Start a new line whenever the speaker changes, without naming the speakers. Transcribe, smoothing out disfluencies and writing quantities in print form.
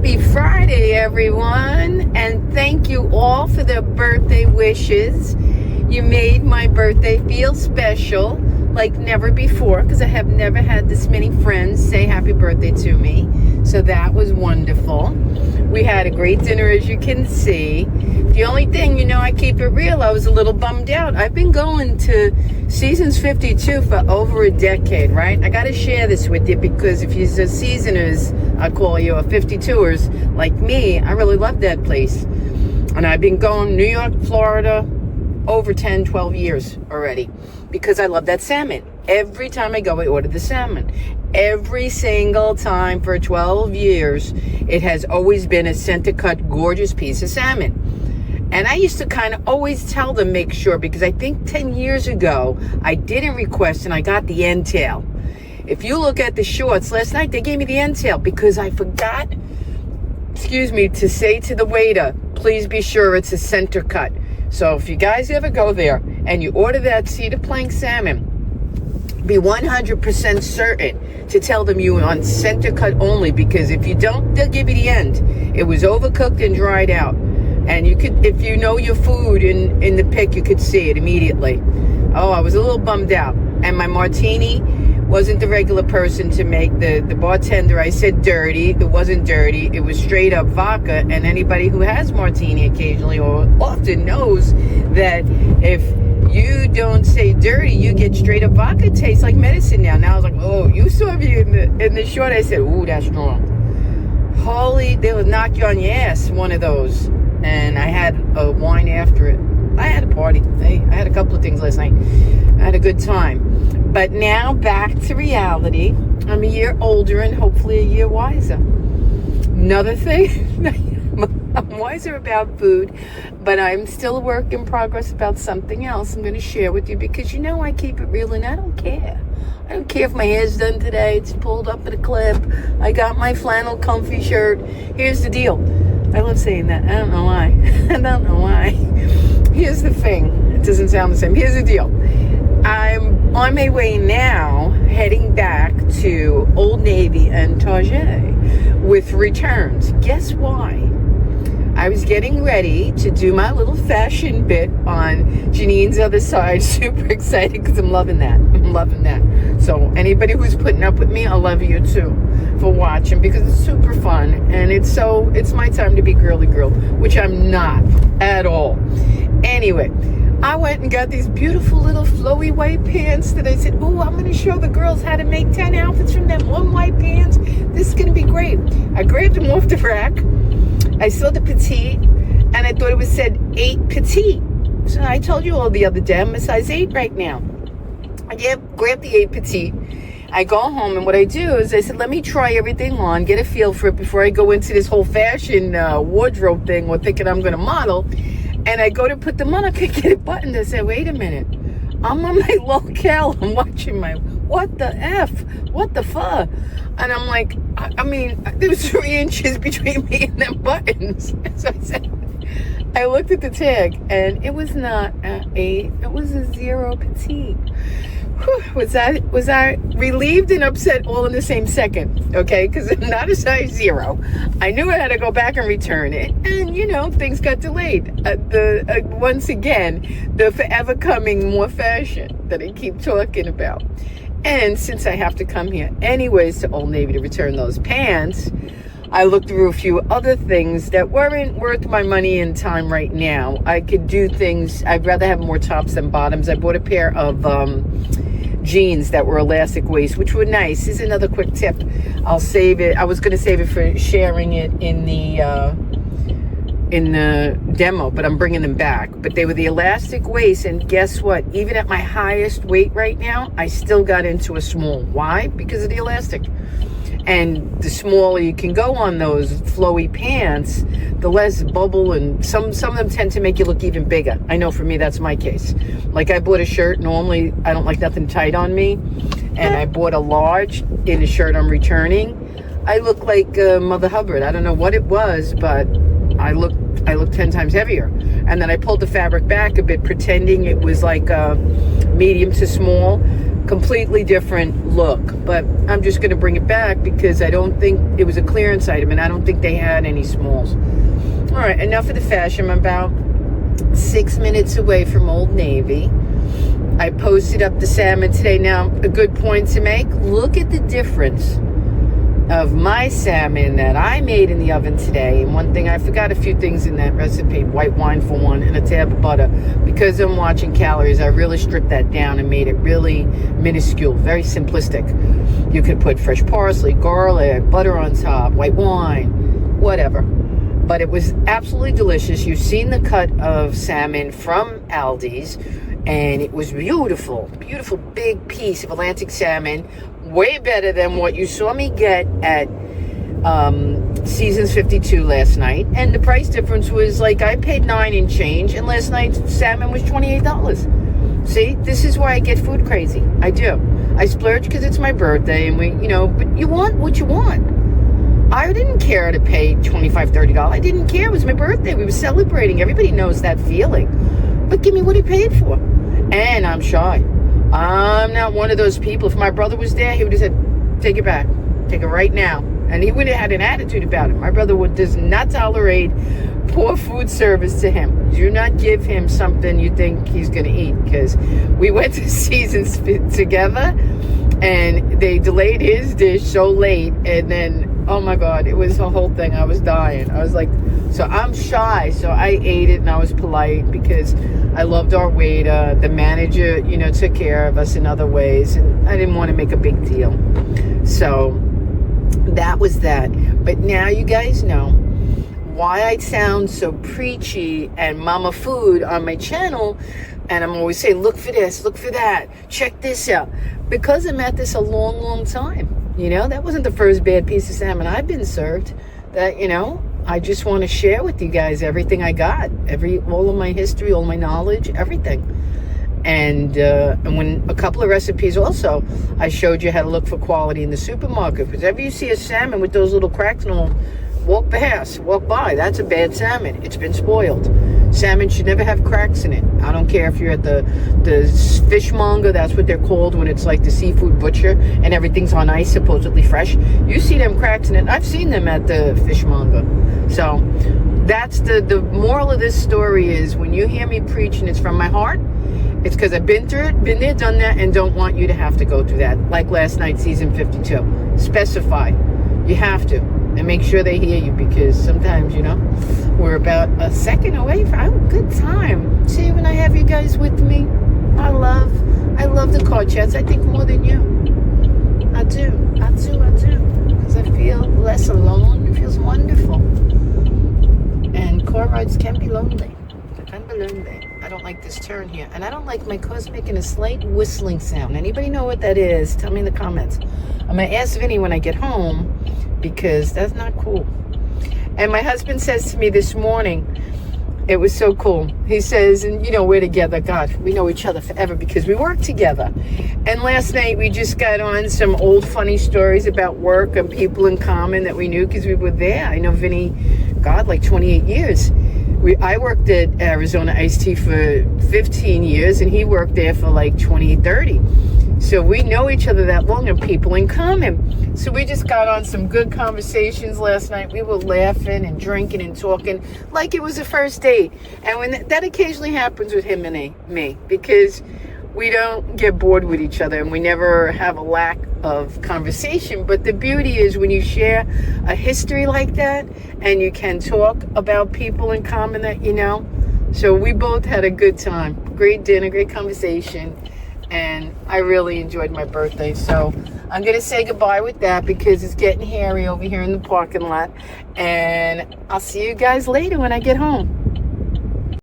Happy Friday, everyone, and thank you all for the birthday wishes. You made my birthday feel special like never before, because I have never had this many friends say happy birthday to me, so that was wonderful. We had a great dinner, as you can see. The only thing, I keep it real, I was a little bummed out. I've been going to Seasons 52 for over a decade, right? I got to share this with you, because if you're a seasoners, I call you, or 52ers like me, I really love that place. And I've been going New York, Florida, over 10, 12 years already, because I love that salmon. Every time I go, I order the salmon. Every single time for 12 years, it has always been a center-cut, gorgeous piece of salmon. And I used to kind of always tell them, make sure, because I think 10 years ago, I didn't request and I got the end tail. If you look at the shorts, last night they gave me the end tail because I forgot, to say to the waiter, please be sure it's a center cut. So if you guys ever go there and you order that cedar plank salmon, be 100% certain to tell them you on center cut only, because if you don't, they'll give you the end. It was overcooked and dried out. And you could, if you know your food in the pic, you could see it immediately. Oh, I was a little bummed out. And my martini wasn't the regular person to make. The bartender, I said dirty. It wasn't dirty. It was straight up vodka. And anybody who has martini occasionally or often knows that if you don't say dirty, you get straight up vodka. It tastes like medicine now. Now I was like, oh, you saw me in the short. I said, ooh, that's strong. Holy, they would knock you on your ass, one of those. And I had a wine after it. I had a party. I had a couple of things last night. I had a good time. But now back to reality. I'm a year older and hopefully a year wiser. Another thing, I'm wiser about food, but I'm still a work in progress about something else I'm going to share with you, because I keep it real and I don't care. I don't care if my hair's done today. It's pulled up in a clip. I got my flannel comfy shirt. Here's the deal. I love saying that. I don't know why. I don't know why. Here's the thing. It doesn't sound the same. Here's the deal. I'm on my way now, heading back to Old Navy and Target with returns. Guess why? I was getting ready to do my little fashion bit on Janine's Other Side. Super excited because I'm loving that. I'm loving that. So anybody who's putting up with me, I love you too for watching, because it's super fun and it's my time to be girly girl, which I'm not at all. Anyway, I went and got these beautiful little flowy white pants that I said, oh, I'm going to show the girls how to make 10 outfits from them one white pants. This is going to be great. I grabbed them off the rack. I saw the petite, and I thought it said 8 petite. So I told you all the other day, I'm a size 8 right now. I grabbed the 8 petite. I go home, and what I do is I said, let me try everything on, get a feel for it before I go into this whole fashion wardrobe thing or thinking I'm going to model. And I go to put them on, I can't get it buttoned. I said, wait a minute. I'm on my locale. I'm watching what the F? What the fuck? And I'm like, I mean, there was 3 inches between me and them buttons. So I said, I looked at the tag, and it was not an 8. It was a 0 petite. Whew, was I relieved and upset all in the same second? Okay, because it's not a size 0. I knew I had to go back and return it, and things got delayed. Once again, the forever coming more fashion that I keep talking about. And since I have to come here anyways to Old Navy to return those pants, I looked through a few other things that weren't worth my money and time right now. I could do things. I'd rather have more tops than bottoms. I bought a pair of jeans that were elastic waist, which were nice. Here's another quick tip. I'll save it. I was going to save it for sharing it in the demo, but I'm bringing them back. But they were the elastic waist, and guess what? Even at my highest weight right now, I still got into a small. Why? Because of the elastic. And the smaller you can go on those flowy pants, the less bubble, and some of them tend to make you look even bigger. I know for me, that's my case. Like I bought a shirt, normally I don't like nothing tight on me, and I bought a large in a shirt I'm returning. I look like Mother Hubbard. I don't know what it was, but I look 10 times heavier. And then I pulled the fabric back a bit, pretending it was like medium to small. completely different look. But I'm just going to bring it back because I don't think it was a clearance item, and I don't think they had any smalls. All right, enough of the fashion. I'm about 6 minutes away from Old Navy. I posted up the salmon today. Now, a good point to make, look at the difference of my salmon that I made in the oven today. And one thing, I forgot a few things in that recipe. White wine for one, and a tab of butter. Because I'm watching calories, I really stripped that down and made it really minuscule, very simplistic. You could put fresh parsley, garlic, butter on top, white wine, whatever. But it was absolutely delicious. You've seen the cut of salmon from Aldi's, and it was beautiful, beautiful big piece of Atlantic salmon, way better than what you saw me get at Seasons 52 last night. And the price difference was like, I paid $9 and change, and last night's salmon was $28. See, this is why I get food crazy. I do. I splurge because it's my birthday, and but you want what you want. I didn't care to pay $25, $30. I didn't care. It was my birthday. We were celebrating. Everybody knows that feeling. But give me what he paid for. And I'm shy. I'm not one of those people. If my brother was there, he would have said, take it back. Take it right now. And he would have had an attitude about it. My brother does not tolerate poor food service to him. Do not give him something you think he's going to eat. Because we went to Seasons together, and they delayed his dish so late. And then, oh my God, it was a whole thing. I was dying. I was like, so I'm shy. So I ate it, and I was polite because I loved our waiter. The manager, took care of us in other ways, and I didn't want to make a big deal. So that was that. But now you guys know why I sound so preachy and mama food on my channel. And I'm always saying, look for this, look for that, check this out. Because I'm at this a long, long time. That wasn't the first bad piece of salmon I've been served. That, I just want to share with you guys everything I got, all of my history, all my knowledge, everything. And when a couple of recipes also, I showed you how to look for quality in the supermarket. Because if you see a salmon with those little cracks and all, walk by. That's a bad salmon. It's been spoiled. Salmon should never have cracks in it. I don't care if you're at the fishmonger, that's what they're called when it's like the seafood butcher and everything's on ice, supposedly fresh. You see them cracks in it. I've seen them at the fishmonger. So that's the moral of this story is when you hear me preach and it's from my heart, it's because I've been through it, been there, done that, and don't want you to have to go through that. Like last night, Season 52. Specify. You have to. And make sure they hear you because sometimes, we're about a second away from good time. See, when I have you guys with me, I love the car chats. I think more than you. I do. Because I feel less alone. It feels wonderful. And car rides can be lonely. I don't like this turn here. And I don't like my car's making a slight whistling sound. Anybody know what that is? Tell me in the comments. I'm going to ask Vinny when I get home because that's not cool. And my husband says to me this morning, it was so cool. He says, and we're together. God, we know each other forever because we work together. And last night we just got on some old funny stories about work and people in common that we knew because we were there. I know Vinny, God, like 28 years. I worked at Arizona Iced Tea for 15 years, and he worked there for like 20, 30. So we know each other that long and people in common. So we just got on some good conversations last night. We were laughing and drinking and talking like it was a first date. And when that occasionally happens with him and me, because we don't get bored with each other and we never have a lack of conversation. But the beauty is when you share a history like that and you can talk about people in common that you know. So we both had a good time. Great dinner, great conversation. And I really enjoyed my birthday. So I'm going to say goodbye with that because it's getting hairy over here in the parking lot. And I'll see you guys later when I get home.